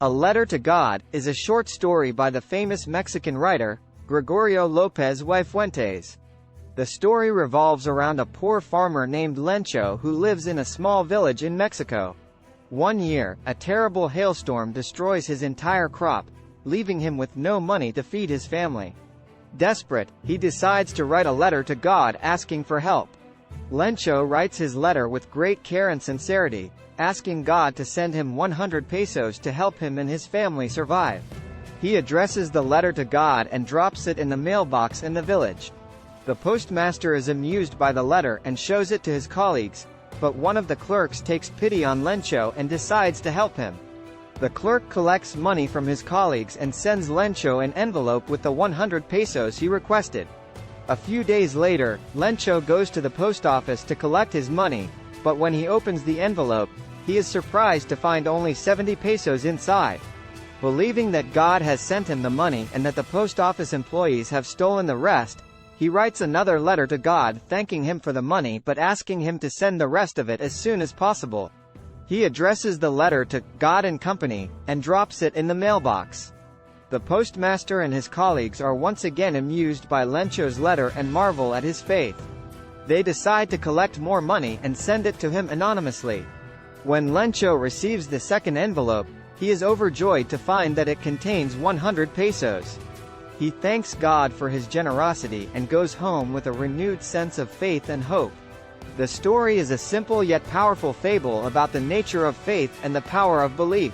A Letter to God is a short story by the famous Mexican writer, Gregorio López y Fuentes. The story revolves around a poor farmer named Lencho who lives in a small village in Mexico. One year, a terrible hailstorm destroys his entire crop, leaving him with no money to feed his family. Desperate, he decides to write a letter to God asking for help. Lencho writes his letter with great care and sincerity, asking God to send him 100 pesos to help him and his family survive. He addresses the letter to God and drops it in the mailbox in the village. The postmaster is amused by the letter and shows it to his colleagues, but one of the clerks takes pity on Lencho and decides to help him. The clerk collects money from his colleagues and sends Lencho an envelope with the 100 pesos he requested. A few days later, Lencho goes to the post office to collect his money, but when he opens the envelope, he is surprised to find only 70 pesos inside. Believing that God has sent him the money and that the post office employees have stolen the rest, he writes another letter to God thanking him for the money but asking him to send the rest of it as soon as possible. He addresses the letter to God and Company, and drops it in the mailbox. The postmaster and his colleagues are once again amused by Lencho's letter and marvel at his faith. They decide to collect more money and send it to him anonymously. When Lencho receives the second envelope, he is overjoyed to find that it contains 100 pesos. He thanks God for his generosity and goes home with a renewed sense of faith and hope. The story is a simple yet powerful fable about the nature of faith and the power of belief.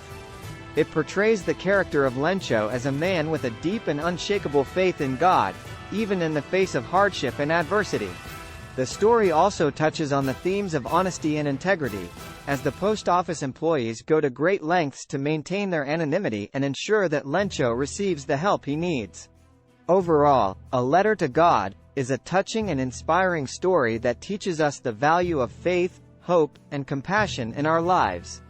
It portrays the character of Lencho as a man with a deep and unshakable faith in God, even in the face of hardship and adversity. The story also touches on the themes of honesty and integrity, as the post office employees go to great lengths to maintain their anonymity and ensure that Lencho receives the help he needs. Overall, A Letter to God is a touching and inspiring story that teaches us the value of faith, hope, and compassion in our lives.